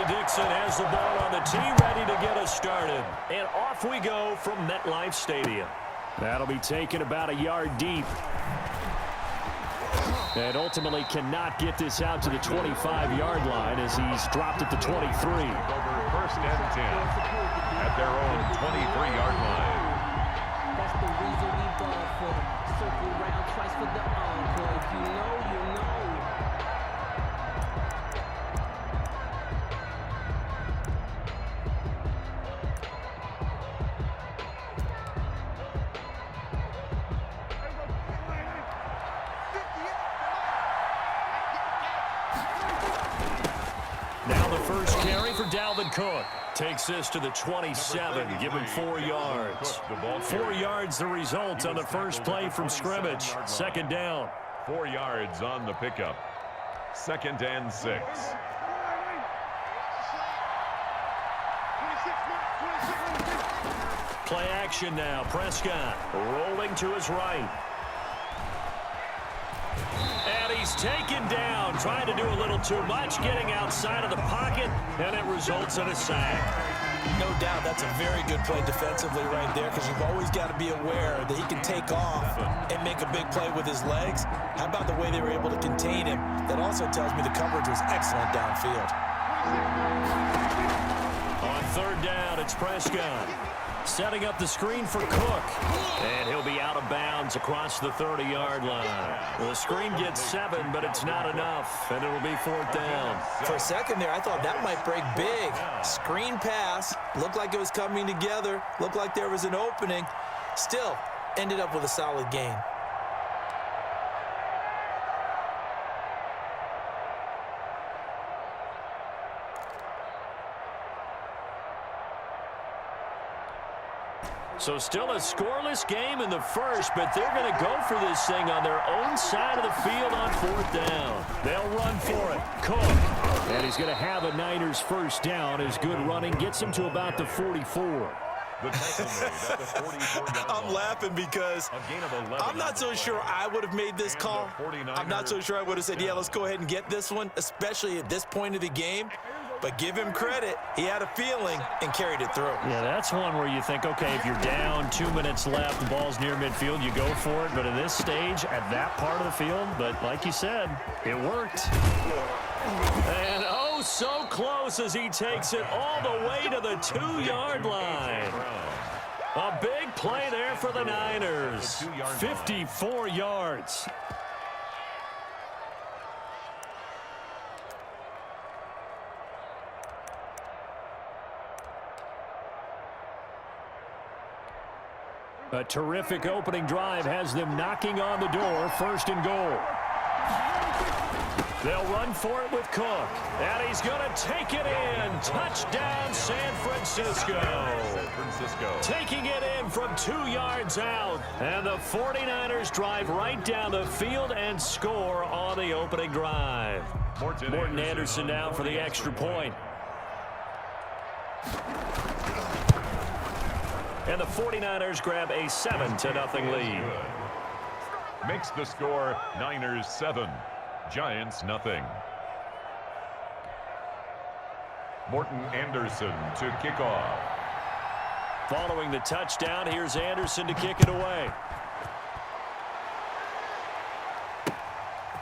Dixon has the ball on the tee, ready to get us started. And off we go from MetLife Stadium. That'll be taken about a yard deep. And ultimately cannot get this out to the 25-yard line as he's dropped at the 23. First and 10 at their own 23-yard line. That's the reason we ball for. Circle around twice for the encore. If you know, you know. Now the first carry for Dalvin Cook. Takes this to the 27, give him 4 yards. 4 yards the result on the first play from scrimmage. Second down. 4 yards on the pickup. Second and 6. Play action now. Prescott rolling to his right. And he's taken down, trying to do a little too much, getting outside of the pocket, and it results in a sack. No doubt that's a very good play defensively right there, because you've always got to be aware that he can take off and make a big play with his legs. How about the way they were able to contain him? That also tells me the coverage was excellent downfield. On third down, it's Prescott. Setting up the screen for Cook. And he'll be out of bounds across the 30-yard line. The screen gets 7, but it's not enough, and it'll be fourth down. For a second there, I thought that might break big. Screen pass. Looked like it was coming together. Looked like there was an opening. Still, ended up with a solid gain. So still a scoreless game in the first, but they're going to go for this thing on their own side of the field on fourth down. They'll run for it. Cook. And he's going to have a Niners first down. His good running gets him to about the 44. I'm laughing because I'm not so sure I would have made this call. I'm not so sure I would have said, yeah, let's go ahead and get this one, especially at this point of the game. But give him credit. He had a feeling and carried it through. Yeah, that's one where you think, okay, if you're down, 2 minutes left, the ball's near midfield, you go for it. But at this stage, at that part of the field, but like you said, it worked. And oh, so close as he takes it all the way to the 2-yard line. A big play there for the Niners. 54 yards. A terrific opening drive has them knocking on the door, first and goal. They'll run for it with Cook. And he's going to take it in. Touchdown, San Francisco. Taking it in from 2 yards out. And the 49ers drive right down the field and score on the opening drive. Morton Anderson now for the extra point. And the 49ers grab a 7-0 lead. Makes the score Niners 7, Giants nothing. Morton Anderson to kick off. Following the touchdown, here's Anderson to kick it away.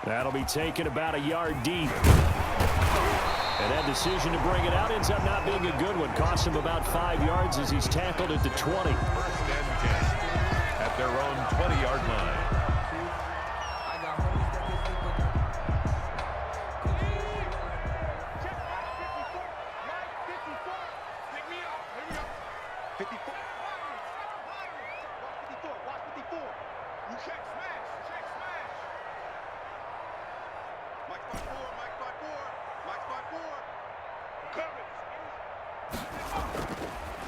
That'll be taken about a yard deep. And that decision to bring it out ends up not being a good one. Costs him about 5 yards as he's tackled at the 20. First and 10 at their own 20-yard line.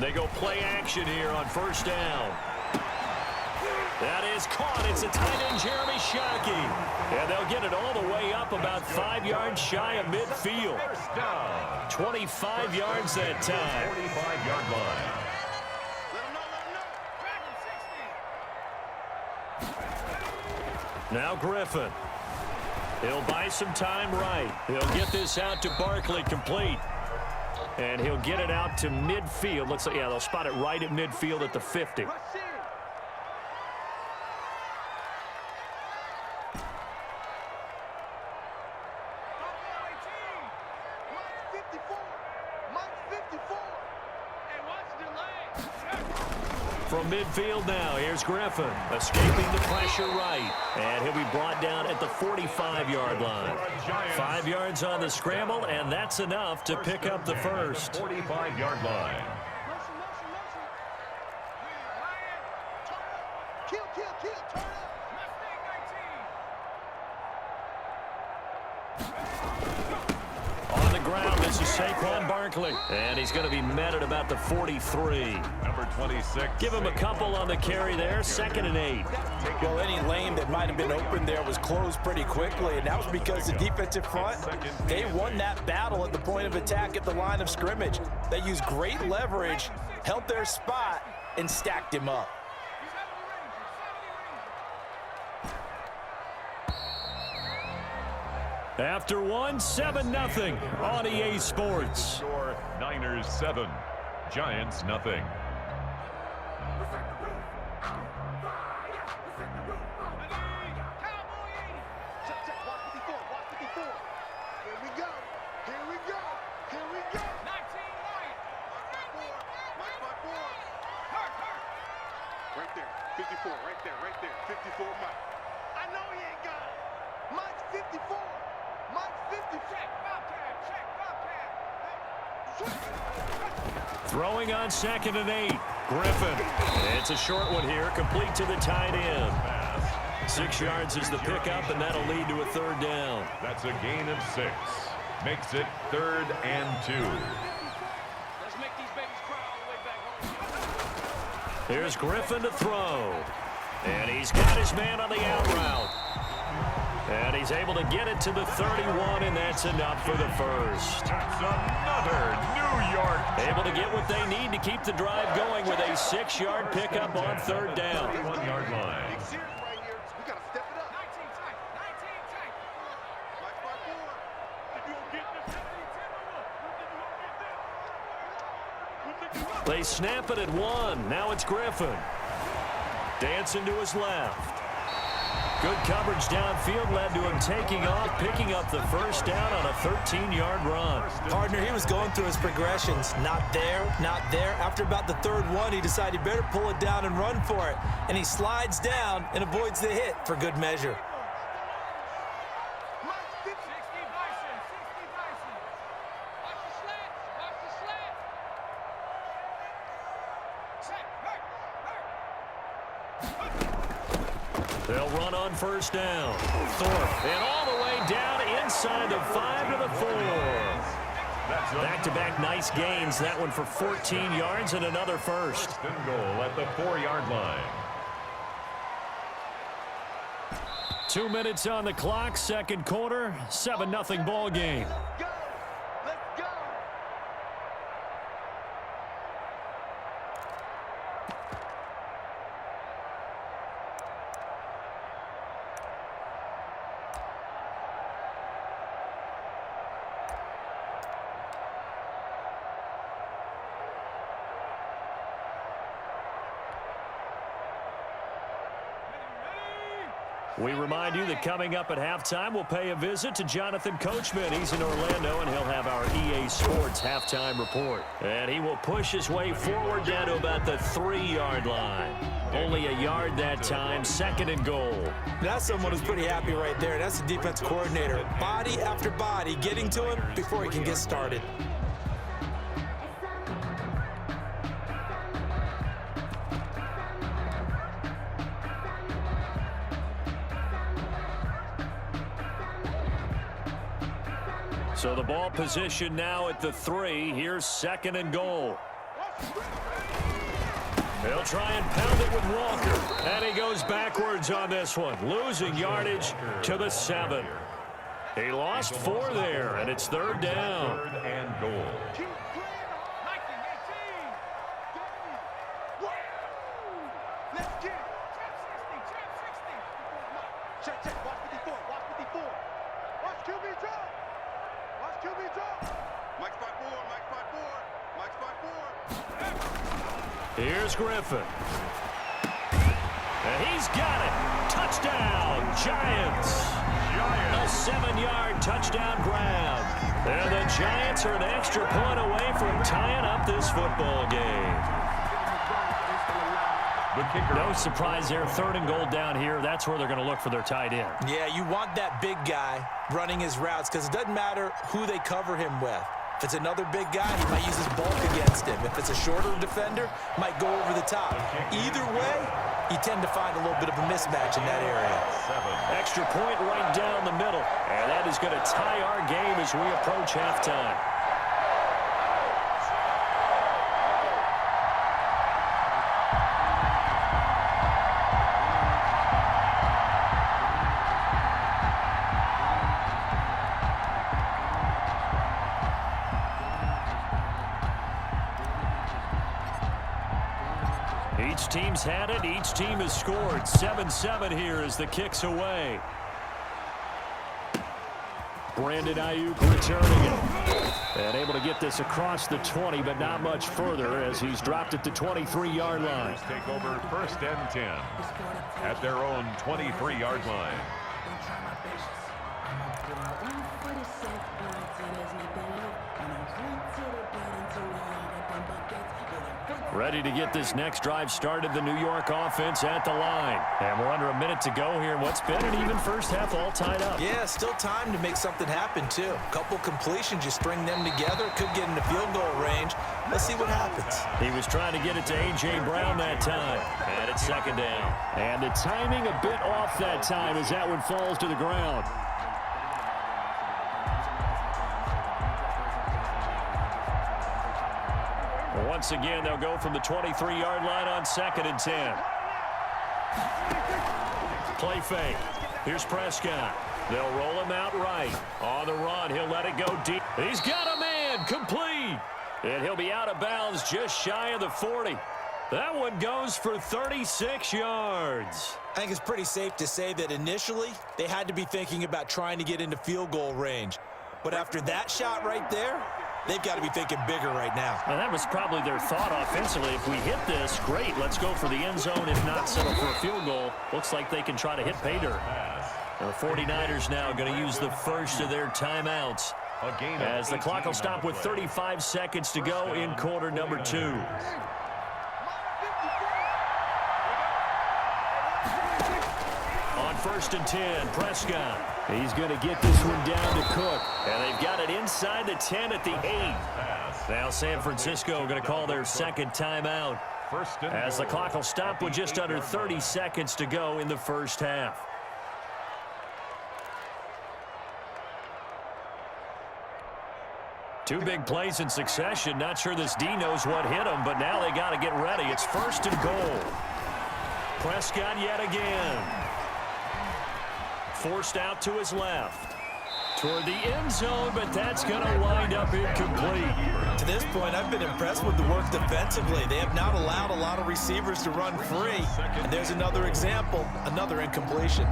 They go play action here on first down. That is caught. It's a tight end, Jeremy Shockey. And they'll get it all the way up about 5 yards shy of midfield. 25 yards that time. 45-yard line. Now Griffin. He'll buy some time right. He'll get this out to Barkley complete. And he'll get it out to midfield. Looks like, yeah, they'll spot it right at midfield at the 50. From midfield now, here's Griffin, escaping the pressure right. And he'll be brought down at the 45-yard line. 5 yards on the scramble, and that's enough to pick up the first. 45-yard line. On the ground, this is Saquon Barkley. And he's going to be met at about the 43. Number 26. Give him a couple on the carry there, 2nd and 8. Well, any lane that might have been open there was closed pretty quickly, and that was because the defensive front, they won that battle at the point of attack at the line of scrimmage. They used great leverage, held their spot, and stacked him up. After one, 7-0 on EA Sports. Score Niners 7, Giants nothing. Right there, 54 Mike. I know he ain't got it. Mike's 54. Mike's 50. Check, Bobcat. Throwing on 2nd and 8. Griffin. It's a short one here, complete to the tight end. 6 yards is the pickup, and that'll lead to a 3rd down. That's a gain of 6. Makes it 3rd and 2. Let's make these babies cry all the way back home. Here's Griffin to throw. And he's got his man on the out route. And he's able to get it to the 31, and that's enough for the first. That's another New York. Able to get what they need to keep the drive going with a 6-yard pickup on 3rd down. 31-yard line. Big series right here. We got to step it up. 19 tight. Mike's by 4. If you don't get this, They snap it at 1. Now it's Griffin. Dancing to his left. Good coverage downfield led to him taking off, picking up the first down on a 13-yard run. Partner, he was going through his progressions. Not there, not there. After about the 3rd one, he decided he better pull it down and run for it. And he slides down and avoids the hit for good measure. They'll run on 1st down. Thorpe, and all the way down inside the 5 to the 4. Back-to-back nice gains. That one for 14 yards and another first. First and goal at the 4-yard line. 2 minutes on the clock, 2nd quarter, 7-0 ball game. go. Let's go. We remind you that coming up at halftime, we'll pay a visit to Jonathan Coachman. He's in Orlando, and he'll have our EA Sports halftime report. And he will push his way forward down to about the 3-yard line. Only a yard that time, 2nd and goal. That's someone who's pretty happy right there. That's the defense coordinator. Body after body getting to him before he can get started. So the ball position now at the 3. Here's 2nd and goal. They'll try and pound it with Walker. And he goes backwards on this one, losing yardage to the 7. He lost 4 there, and it's 3rd down. 3rd and goal. Let's get it. Check, watch 54, watch 54. Watch QB drop. Watch QB drop. Mike spot 4, Mike spot 4, Mike spot 4. Here's Griffin. And he's got it. Touchdown, Giants. A 7-yard touchdown grab. And the Giants are an extra point away from tying up this football game. No surprise there. 3rd and goal down here. That's where they're going to look for their tight end. Yeah, you want that big guy running his routes because it doesn't matter who they cover him with. If it's another big guy, he might use his bulk against him. If it's a shorter defender, might go over the top. Either way, you tend to find a little bit of a mismatch in that area. Extra point right down the middle. And that is going to tie our game as we approach halftime. Each team's had it. Each team has scored. 7-7 here as the kick's away. Brandon Ayuk returning it. And able to get this across the 20, but not much further as he's dropped it to 23-yard line. Take over 1st and 10 at their own 23-yard line. Ready to get this next drive started, the New York offense at the line. And we're under a minute to go here in what's been an even first half, all tied up. Yeah, still time to make something happen, too. A couple completions, you string them together, could get into field goal range. Let's see what happens. He was trying to get it to A.J. Brown that time. And it's 2nd down. And the timing a bit off that time as that one falls to the ground. Once again, they'll go from the 23-yard line on 2nd and 10. Play fake. Here's Prescott. They'll roll him out right. On the run, he'll let it go deep. He's got a man, complete. And he'll be out of bounds just shy of the 40. That one goes for 36 yards. I think it's pretty safe to say that initially they had to be thinking about trying to get into field goal range. But after that shot right there, they've got to be thinking bigger right now. And that was probably their thought offensively. If we hit this, great, let's go for the end zone. If not, settle for a field goal. Looks like they can try to hit pay dirt. The 49ers now going to use the first of their timeouts as the clock will stop with 35 seconds to go in quarter number 2. On 1st and 10, Prescott. He's going to get this one down to Cook. And they've got it inside the 10 at the 8. Now San Francisco going to call their 2nd timeout as the clock will stop with just under 30 seconds to go in the first half. Two big plays in succession. Not sure this D knows what hit him, but now they got to get ready. It's 1st and goal. Prescott yet again. Forced out to his left. Toward the end zone, but that's going to wind up incomplete. To this point, I've been impressed with the work defensively. They have not allowed a lot of receivers to run free. And there's another example, another incompletion.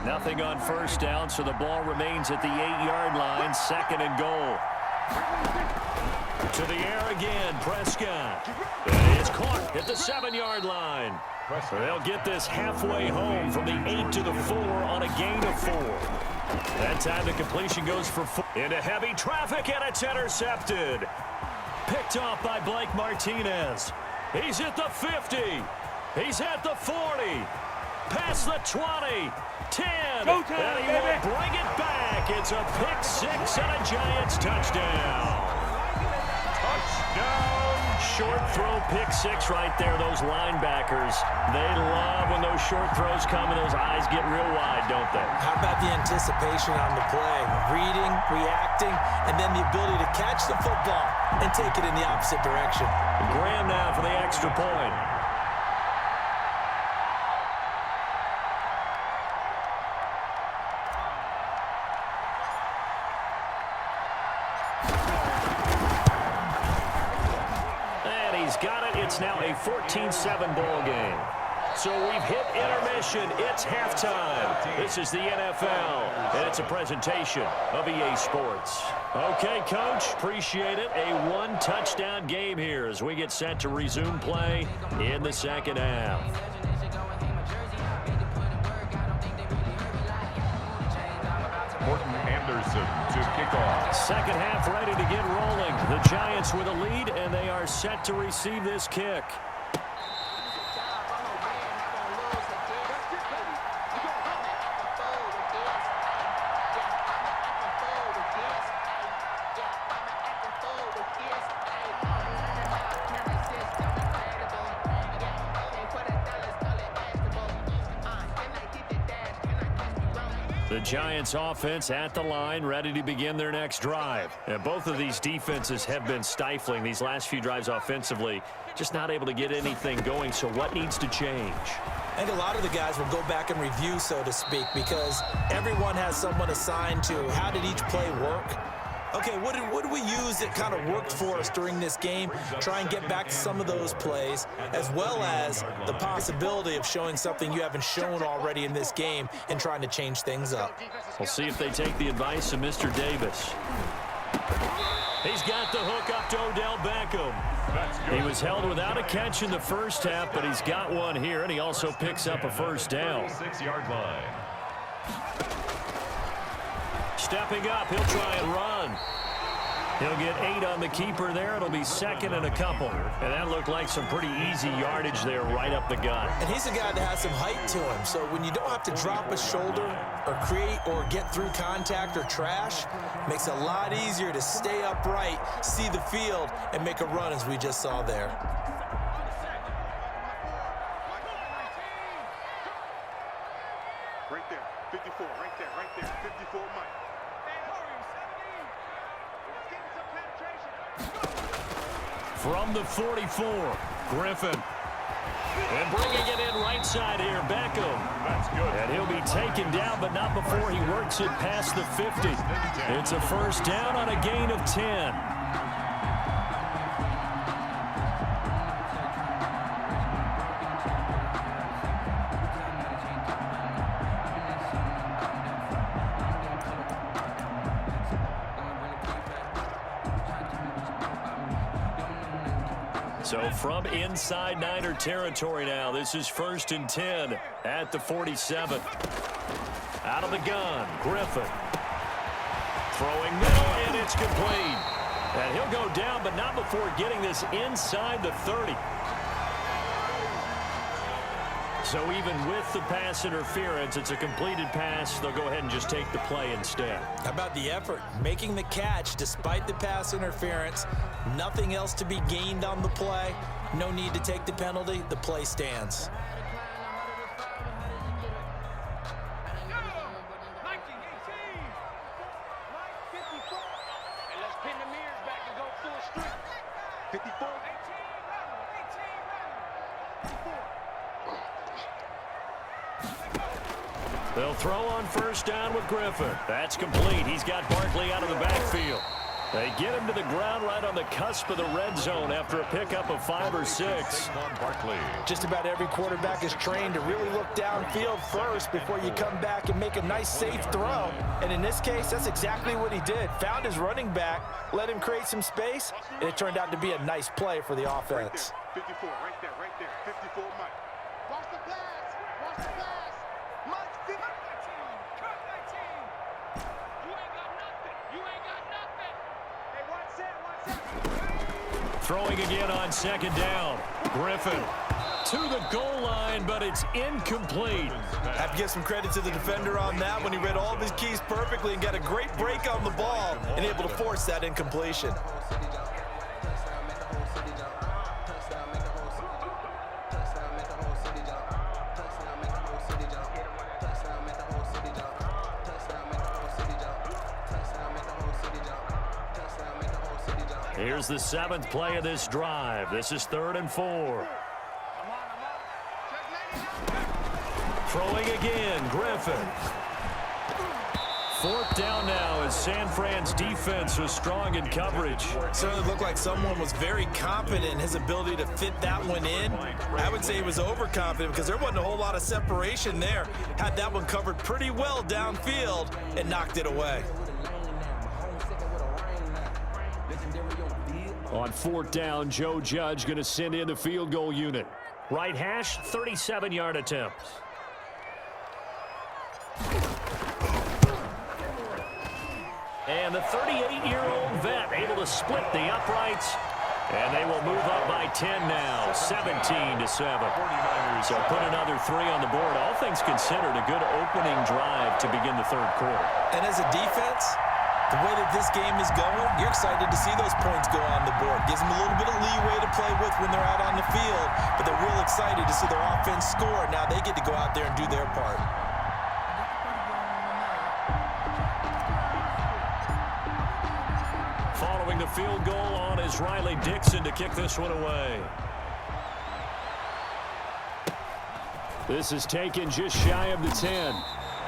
Nothing on 1st down, so the ball remains at the 8-yard line. 2nd and goal. To the air again, Prescott. And it's caught at the 7-yard line. They'll get this halfway home from the 8 to the 4 on a gain of 4. That time the completion goes for 4. Into heavy traffic, and it's intercepted. Picked off by Blake Martinez. He's at the 50. He's at the 40. Past the 20. 10. Go time, and he baby. will bring it back. It's a pick 6 and a Giants touchdown. Touchdown. Short throw, pick 6 right there. Those linebackers, they love when those short throws come and those eyes get real wide, don't they? How about the anticipation on the play? Reading, reacting, and then the ability to catch the football and take it in the opposite direction. Graham now for the extra point. Got it. It's now a 14-7 ball game. So we've hit intermission. It's halftime. This is the NFL, and it's a presentation of EA Sports. Okay, Coach, appreciate it. A one-touchdown game here as we get set to resume play in the second half. Morton Anderson to kick off. Second half ready to get rolling. The Giants with a lead, and they are set to receive this kick. The Giants offense at the line, ready to begin their next drive. And both of these defenses have been stifling these last few drives offensively, just not able to get anything going. So what needs to change? I think a lot of the guys will go back and review, so to speak, because everyone has someone assigned to how did each play work. Okay, what did we use that kind of worked for us during this game? Try and get back to some of those plays, as well as the possibility of showing something you haven't shown already in this game and trying to change things up. We'll see if they take the advice of Mr. Davis. He's got the hook up to Odell Beckham. He was held without a catch in the first half, but he's got one here, and he also picks up a first down. 6-yard line. Stepping up, he'll try and run. He'll get 8 on the keeper there. It'll be second and a couple. And that looked like some pretty easy yardage there right up the gut. And he's a guy that has some height to him. So when you don't have to drop a shoulder or create or get through contact or trash, makes it a lot easier to stay upright, see the field, and make a run as we just saw there. Right there, 54, right there, 54 Mike. From the 44, Griffin. And bringing it in right side here, Beckham. That's good. And he'll be taken down, but not before he works it past the 50. It's a first down on a gain of 10. So from inside Niner territory now, this is 1st and 10 at the 47. Out of the gun, Griffin. Throwing middle, and it's complete. And he'll go down, but not before getting this inside the 30. So even with the pass interference, it's a completed pass. They'll go ahead and just take the play instead. How about the effort? Making the catch despite the pass interference. Nothing else to be gained on the play. No need to take the penalty. The play stands. They'll throw on first down with Griffin. That's complete. He's got Barkley out of the backfield. They get him to the ground right on the cusp of the red zone after a pickup of 5 or 6. Barkley. Just about every quarterback is trained to really look downfield first before you come back and make a nice, safe throw. And in this case, that's exactly what he did. Found his running back, let him create some space, and it turned out to be a nice play for the offense. 54, right there, 54 Mike. Watch the pass, watch the pass. Mike, 50. Cut 19. You ain't got nothing. You ain't got nothing. Hey, watch that. Throwing again on second down. Griffin to the goal line, but it's incomplete. Have to give some credit to the defender on that when he read all of his keys perfectly and got a great break on the ball and able to force that incompletion. Here's the 7th play of this drive. This is 3rd and 4. Throwing again, Griffin. 4th down now as San Fran's defense was strong in coverage. Certainly looked like someone was very confident in his ability to fit that one in. I would say he was overconfident because there wasn't a whole lot of separation there. Had that one covered pretty well downfield and knocked it away. On 4th down, Joe Judge going to send in the field goal unit. Right hash, 37-yard attempt. And the 38-year-old vet able to split the uprights. And they will move up by 10 now, 17-7. So put another 3 on the board. All things considered, a good opening drive to begin the 3rd quarter. And as a defense, the way that this game is going, you're excited to see those points go on the board. Gives them a little bit of leeway to play with when they're out on the field, but they're real excited to see their offense score. Now they get to go out there and do their part. Following the field goal on is Riley Dixon to kick this one away. This is taken just shy of the 10.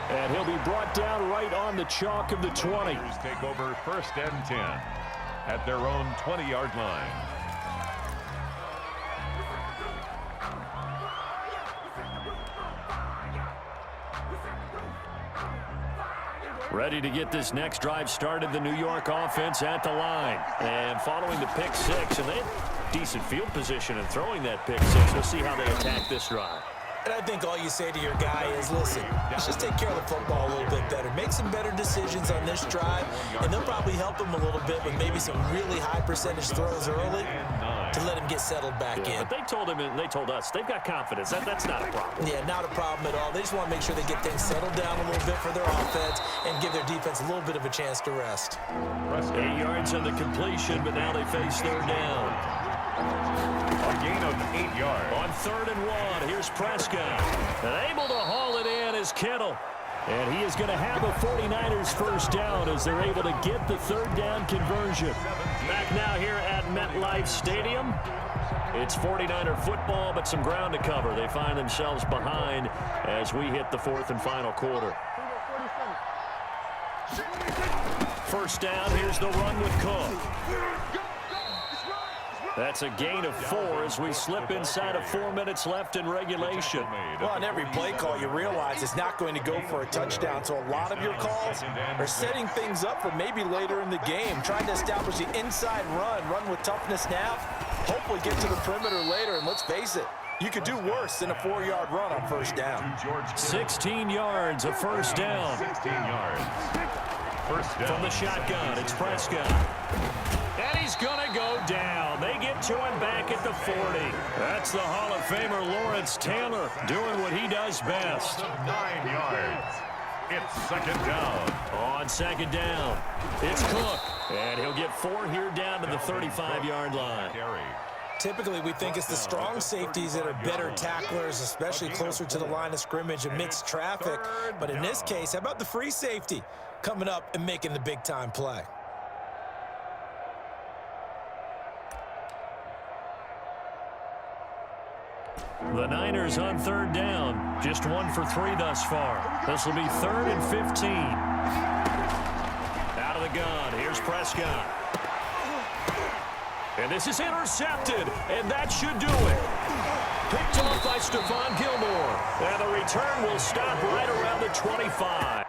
And he'll be brought down right on the chalk of the 20. Take over 1st and 10 at their own 20-yard line. Ready to get this next drive started, the New York offense at the line. And following the pick 6, and they have decent field position in throwing that pick 6. We'll see how they attack this drive. And I think all you say to your guy is, listen, let's just take care of the football a little bit better. Make some better decisions on this drive, and they'll probably help him a little bit with maybe some really high percentage throws early to let him get settled back in. But they told him, and they told us, they've got confidence. That's not a problem. Yeah, not a problem at all. They just want to make sure they get things settled down a little bit for their offense and give their defense a little bit of a chance to rest. 8 yards on the completion, but now they face 3rd down. A gain of 8 yards. On 3rd and 1, here's Prescott. And able to haul it in is Kittle. And he is going to have a 49ers 1st down as they're able to get the 3rd down conversion. Back now here at MetLife Stadium. It's 49er football, but some ground to cover. They find themselves behind as we hit the 4th and final quarter. 1st down, here's the run with Cook. That's a gain of 4 as we slip inside of 4 minutes left in regulation. Well, on every play call, you realize it's not going to go for a touchdown. So a lot of your calls are setting things up for maybe later in the game, trying to establish the inside run with toughness now, hopefully get to the perimeter later. And let's face it, you could do worse than a 4-yard run on 1st down. 16 yards, a 1st down. 16 yards. 1st down. From the shotgun, it's Prescott. And he's going to go down. They get to him back at the 40. That's the Hall of Famer Lawrence Taylor doing what he does best. 9 yards. It's 2nd down. On 2nd down, it's Cook. And he'll get 4 here down to the 35-yard line. Typically, we think it's the strong safeties that are better tacklers, especially closer to the line of scrimmage amidst traffic. But in this case, how about the free safety coming up and making the big-time play? The Niners on 3rd down. Just 1 for 3 thus far. This will be 3rd and 15. Out of the gun. Here's Prescott. And this is intercepted. And that should do it. Picked off by Stephon Gilmore. And the return will stop right around the 25.